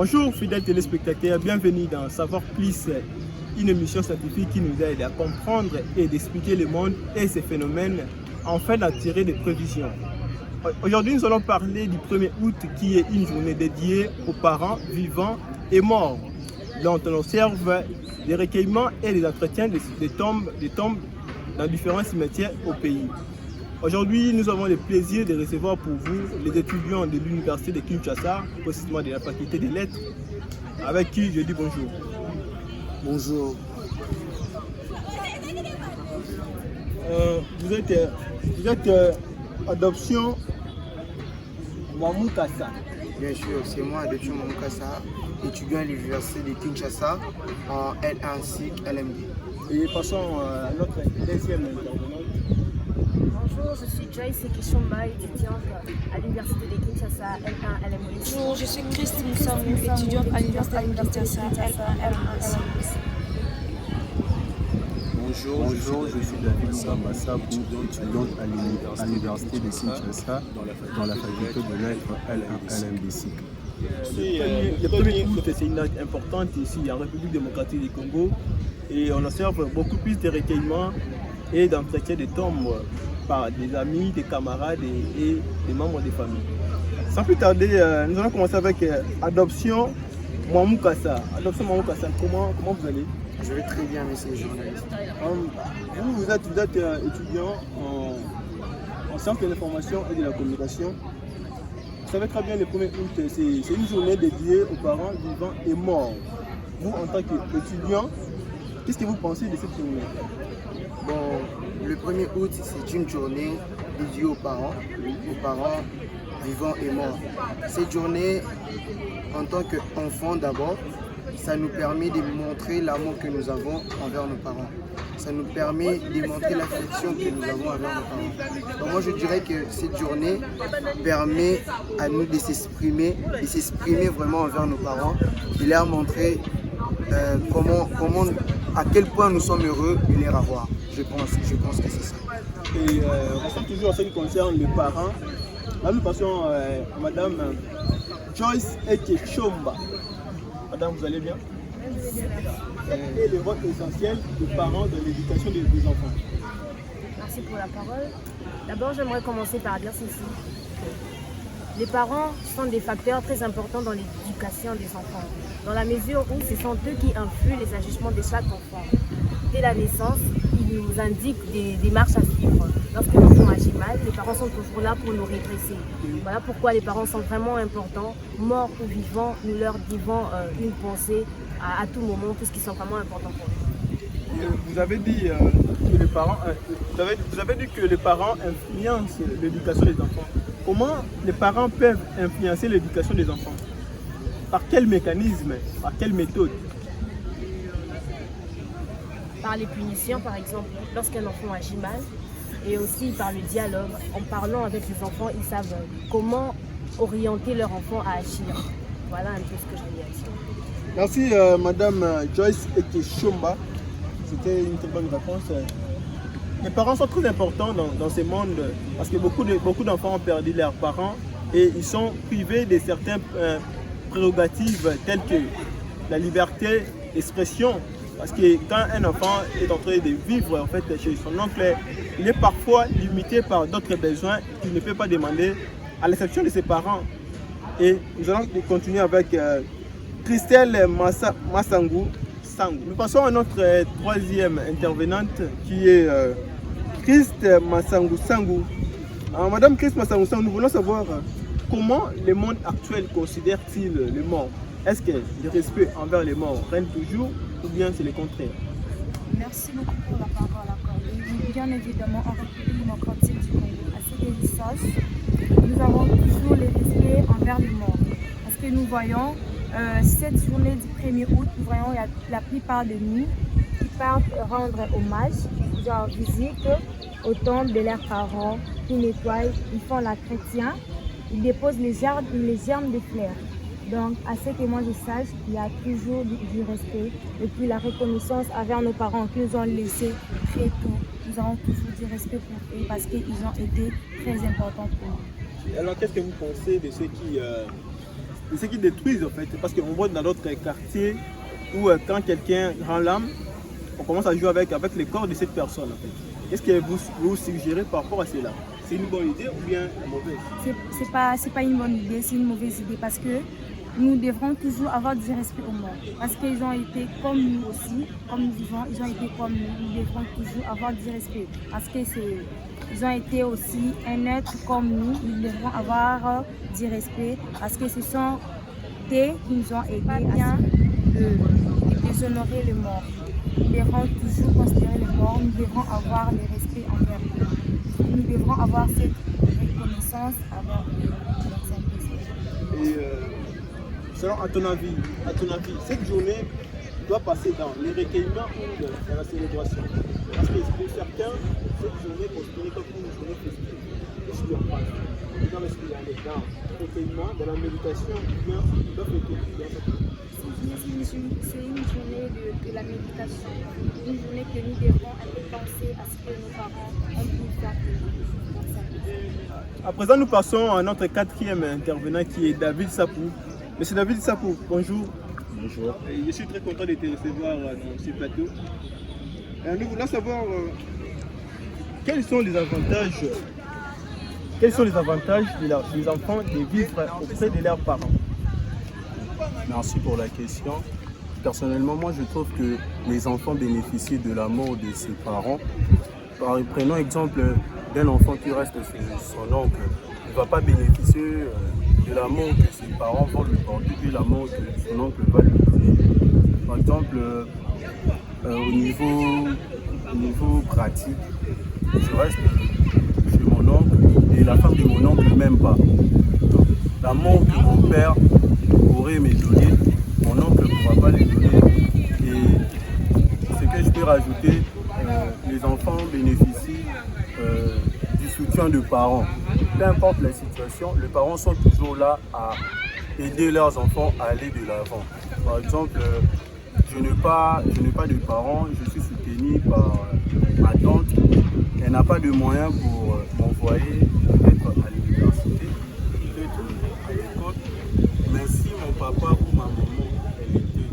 Bonjour fidèles téléspectateurs, bienvenue dans Savoir Plus, une émission scientifique qui nous aide à comprendre et d'expliquer le monde et ses phénomènes afin d'en tirer des prévisions. Aujourd'hui, nous allons parler du 1er août qui est une journée dédiée aux parents vivants et morts, dont on observe des recueillements et des entretiens des tombes dans différents cimetières au pays. Aujourd'hui, nous avons le plaisir de recevoir pour vous les étudiants de l'Université de Kinshasa, précisément de la faculté des lettres, avec qui je dis bonjour. Bonjour. Vous êtes adoption Mwamoukassa. Bien sûr, c'est moi, Adoption Mwamoukassa, étudiant à l'Université de Kinshasa en L1 cycle LMD. Et passons à notre deuxième intervenante. Bonjour, je suis Joyce Ekeshomba, étudiante à l'Université de Kinshasa, L1 LMD. Bonjour, je suis Christine Moussambou, étudiante à l'Université de Kinshasa, L1 LMD. Bonjour, je suis David Sambassa, étudiante à l'Université de Kinshasa, dans la faculté de lettres L1 LMD. Le 1er août, c'est une date importante ici en République démocratique du Congo et on observe beaucoup plus de recueillements et d'entretiens de tombes par des amis, des camarades et des membres des familles. Sans plus tarder, nous allons commencer avec Adoption Mwamoukassa. Adoption Mwamoukassa, comment vous allez? Je vais très bien, monsieur le journaliste. Vous êtes étudiant en sciences de l'information et de la communication. Vous savez très bien, le 1er août, c'est une journée dédiée aux parents vivants et morts. Vous, en tant qu'étudiant, qu'est-ce que vous pensez de cette journée? Bon, le 1er août, c'est une journée dédiée aux parents vivants et morts. Cette journée, en tant qu'enfants d'abord, ça nous permet de montrer l'amour que nous avons envers nos parents. Ça nous permet de montrer l'affection que nous avons envers nos parents. Donc moi, je dirais que cette journée permet à nous de s'exprimer vraiment envers nos parents, de leur montrer à quel point nous sommes heureux de les revoir. Je pense que c'est ça. Et restons toujours en ce qui concerne les parents. Là, nous passons à Madame Joyce Ekeshomba. Madame, vous allez bien? Quel est le rôle essentiel des parents dans l'éducation des enfants? Merci pour la parole. D'abord, j'aimerais commencer par dire ceci. Les parents sont des facteurs très importants dans l'éducation des enfants, dans la mesure où ce sont eux qui influent les agissements de chaque enfant. Dès la naissance, ils nous indiquent des marches à suivre. Lorsque l'enfant agit mal, les parents sont toujours là pour nous redresser. Voilà pourquoi les parents sont vraiment importants. Morts ou vivants, nous leur devons une pensée à tout moment, puisqu'ils sont vraiment importants pour nous. Vous avez dit que les parents influencent l'éducation des enfants. Comment les parents peuvent influencer l'éducation des enfants? Par quel mécanisme? Par quelle méthode? Par les punitions, par exemple, lorsqu'un enfant agit mal, et aussi par le dialogue. En parlant avec les enfants, ils savent comment orienter leur enfant à agir. Voilà un peu ce que j'ai à dire. Merci Madame Joyce Ekeshomba. C'était une très bonne réponse. Les parents sont très importants dans ce monde parce que beaucoup d'enfants ont perdu leurs parents et ils sont privés de certaines prérogatives telles que la liberté d'expression. Parce que quand un enfant est en train de vivre en fait, chez son oncle, il est parfois limité par d'autres besoins qu'il ne peut pas demander, à l'exception de ses parents. Et nous allons continuer avec Christelle Massangou. Nous passons à notre troisième intervenante qui est Christ Massangou Sangou. Madame Christ Massangou Sangou, nous voulons savoir comment le monde actuel considère-t-il les morts? Est-ce que le respect envers les morts règne toujours ou bien c'est le contraire? Merci beaucoup pour la parole accordée. Bien évidemment, en République démocratique du Congo, à cette licence, nous avons toujours le respect envers les morts. Parce que nous voyons cette journée du 1er août, nous voyons la plupart de nous qui partent rendre hommage, genre visite aux tombes de leurs parents, qui nettoient, ils font la chrétien, ils déposent les germes de fleurs. Donc, à ce que moi je sache, il y a toujours du respect et puis la reconnaissance envers nos parents qui nous ont laissé très tôt. Nous avons toujours du respect pour eux parce qu'ils ont été très importants pour nous. Alors, qu'est-ce que vous pensez de ceux qui ce qui détruisent en fait. Parce qu'on voit dans d'autres quartiers où quand quelqu'un rend l'âme, on commence à jouer avec les corps de cette personne en fait. Qu'est-ce que vous suggérez par rapport à cela? C'est une bonne idée ou bien mauvaise? C'est pas une bonne idée, c'est une mauvaise idée parce que nous devrons toujours avoir du respect aux morts. Parce qu'ils ont été comme nous aussi, comme nous vivons, ils ont été comme nous. Nous devrons toujours avoir du respect. Parce qu'ils ont été aussi un être comme nous, nous devrons avoir du respect. Parce que ce sont eux qui nous ont aidés à bien déshonorer les morts. Nous devrons toujours considérer les morts, nous devrons avoir le respect envers eux. Nous devrons avoir cette reconnaissance envers eux. Et selon, à ton avis, cette journée doit passer dans les recueillements ou dans la célébration? Parce que pour certains, cette journée est considérée comme une journée festive. Qu'est-ce qu'il y en passe? Est-ce qu'il y a dans le recueillement, dans la méditation, ou bien doit être C'est une journée de la méditation, une journée que nous devrons penser à ce que nos parents ont pu faire pour ça. À présent, nous passons à notre quatrième intervenant qui est David Sapou. Monsieur David Sapou, bonjour. Bonjour. Je suis très content de te recevoir dans ce plateau. Nous voulons savoir quels sont les avantages des enfants de vivre auprès de leurs parents. Merci pour la question. Personnellement, moi je trouve que les enfants bénéficient de l'amour de ses parents. Prenons exemple d'un enfant qui reste chez son oncle. Il ne va pas bénéficier de l'amour que ses parents vont lui porter et l'amour que son oncle va lui donner. Par exemple, au niveau pratique, je reste chez mon oncle et la femme de mon oncle ne m'aime pas. L'amour que mon père pourrait me donner, mon oncle ne pourra pas le donner. Et ce que je peux rajouter, les enfants bénéficient du soutien de parents. Peu importe la situation, les parents sont toujours là à aider leurs enfants à aller de l'avant. Par exemple, je n'ai pas de parents, je suis soutenu par ma tante. Elle n'a pas de moyens pour m'envoyer peut-être à l'université, peut-être à l'école. Mais si mon papa ou ma maman, elle était,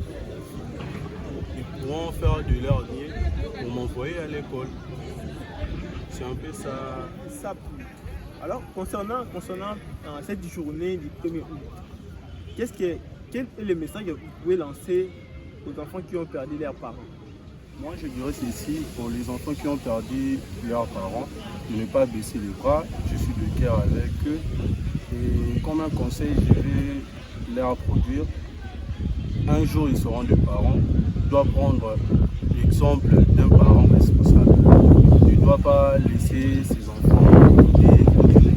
ils pourront faire de leur mieux pour m'envoyer à l'école. C'est un peu ça. Alors, concernant cette journée du 1er août, quel est le message que vous pouvez lancer aux enfants qui ont perdu leurs parents? Moi, je dirais ceci pour les enfants qui ont perdu leurs parents, de ne pas baisser les bras. Je suis de cœur avec eux. Et comme un conseil, je vais leur produire. Un jour, ils seront des parents. Tu dois prendre l'exemple d'un parent responsable. Tu ne dois pas laisser ses enfants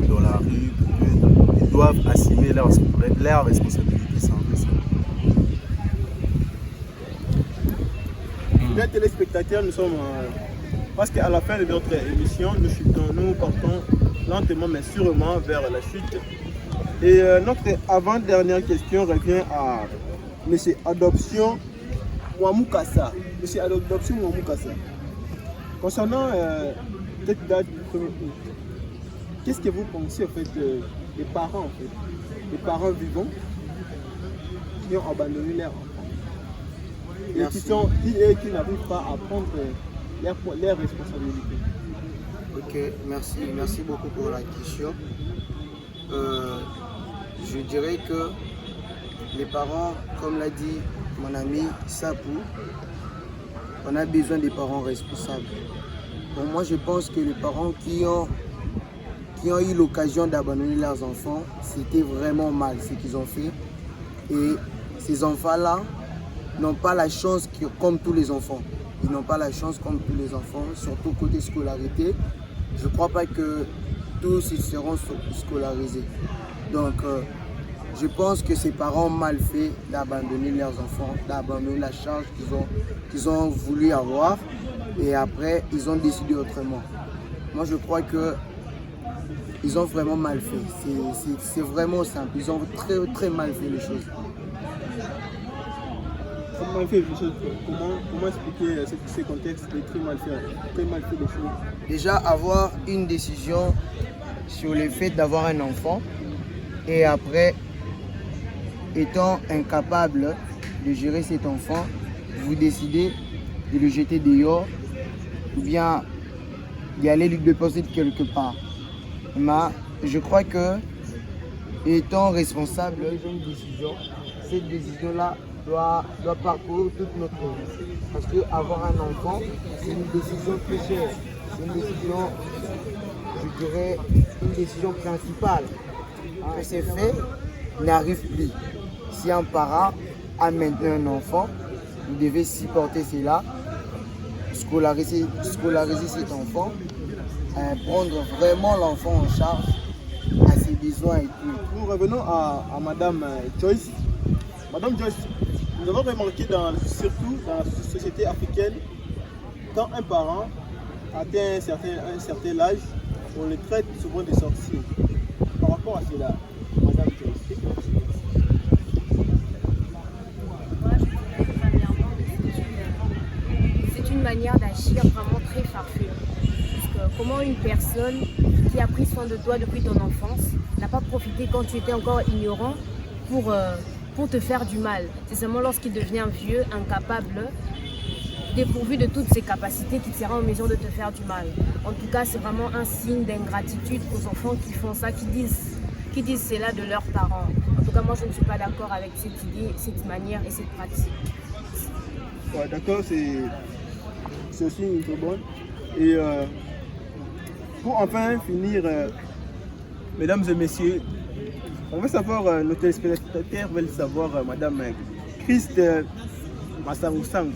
dans la rue. Ils doivent assumer leur responsabilité. C'est un peu ça. Bien téléspectateurs, nous sommes parce qu'à la fin de notre émission, nous partons lentement mais sûrement vers la chute. Et notre avant-dernière question revient à M. Adoption Ouamoukassa. M. Adoption Ouamoukassa. Concernant cette date du 1er août, qu'est-ce que vous pensez en fait des parents en fait, les parents vivants qui ont abandonné leurs enfants? Et qui n'arrivent pas à prendre leurs responsabilités. Ok, merci beaucoup pour la question. Je dirais que les parents, comme l'a dit mon ami Sapou, on a besoin des parents responsables. Pour moi, je pense que les parents qui ont eu l'occasion d'abandonner leurs enfants, c'était vraiment mal ce qu'ils ont fait. Et ces enfants-là n'ont pas la chance comme tous les enfants. Ils n'ont pas la chance comme tous les enfants, surtout côté scolarité. Je ne crois pas que tous ils seront scolarisés. Donc, je pense que ces parents ont mal fait d'abandonner leurs enfants, d'abandonner la charge qu'ils ont voulu avoir. Et après, ils ont décidé autrement. Moi, je crois qu'ils ont vraiment mal fait. C'est vraiment simple. Ils ont très, très mal fait les choses. Comment expliquer ces contextes de très mal fait les choses? Déjà, avoir une décision sur le fait d'avoir un enfant et après étant incapable de gérer cet enfant, vous décidez de le jeter dehors ou bien d'y aller lui déposer quelque part. Mais je crois que, étant responsable d'une décision, cette décision-là doit parcourir toute notre vie. Parce qu'avoir un enfant, c'est une décision très chère. C'est une décision, je dirais, une décision principale. Que ces faits n'arrivent plus. Si un parent a maintenant un enfant, vous devez supporter cela, scolariser cet enfant, prendre vraiment l'enfant en charge à ses besoins et tout. Nous revenons à Madame Joyce. Madame Joyce, nous avons remarqué surtout dans la société africaine, quand un parent atteint un certain âge, on le traite souvent de sorcier. Par rapport à cela, Madame Joyce, qu'est-ce que vous pensez? Moi, je dirais premièrement que c'est une manière d'agir vraiment très farfelue. Parce que comment une personne qui a pris soin de toi depuis ton enfance n'a pas profité quand tu étais encore ignorant pour te faire du mal. C'est seulement lorsqu'il devient vieux, incapable, dépourvu de toutes ses capacités qui sera en mesure de te faire du mal. En tout cas, c'est vraiment un signe d'ingratitude aux enfants qui font ça, qui disent cela de leurs parents. En tout cas, moi, je ne suis pas d'accord avec cette idée, cette manière et cette pratique. Ouais, d'accord, c'est aussi une très bonne. Et pour enfin finir, mesdames et messieurs, on veut savoir, nos téléspectateurs veulent savoir, Madame Christ Massaru Sango.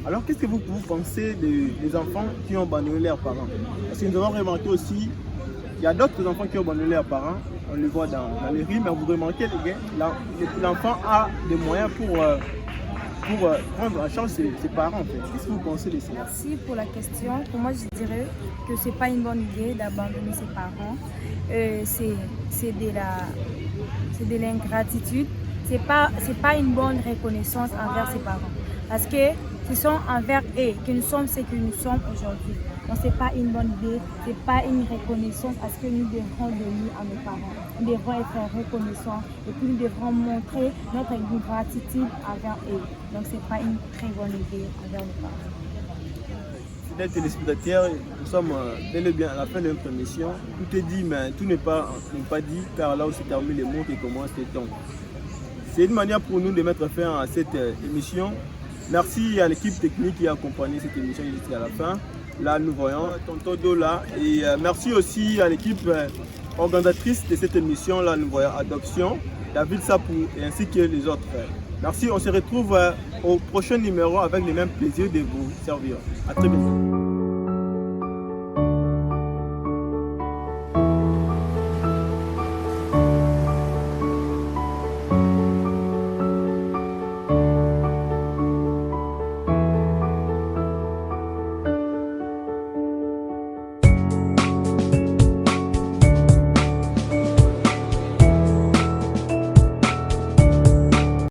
Alors, qu'est-ce que vous pensez des enfants qui ont abandonné leurs parents? Parce que nous avons remarqué aussi, il y a d'autres enfants qui ont abandonné leurs parents, on les voit dans les rues, mais vous remarquez, l'enfant a des moyens pour prendre en charge ses parents. En fait. Qu'est-ce que vous pensez de ça? Merci pour la question. Pour moi, je dirais que ce n'est pas une bonne idée d'abandonner ses parents. C'est de l'ingratitude. C'est pas une bonne reconnaissance envers ses parents. Parce que ce sont envers eux que nous sommes ce que nous sommes aujourd'hui. Donc ce n'est pas une bonne idée, ce n'est pas une reconnaissance à ce que nous devrons donner à nos parents. Nous devrons être reconnaissants et puis nous devrons montrer notre gratitude envers eux. Donc ce n'est pas une très bonne idée envers nos parents. Fidèles téléspectateurs, nous sommes bel et bien à la fin de notre émission. Tout est dit, mais tout n'est pas dit, car là où se terminent les mots qui commencent les temps. C'est une manière pour nous de mettre fin à cette émission. Merci à l'équipe technique qui a accompagné cette émission jusqu'à la fin. Là, nous voyons Tonton Dola. Et merci aussi à l'équipe organisatrice de cette émission. Là, nous voyons Adoption, David Sapou et ainsi que les autres. Merci, on se retrouve au prochain numéro avec le même plaisir de vous servir. À très bientôt.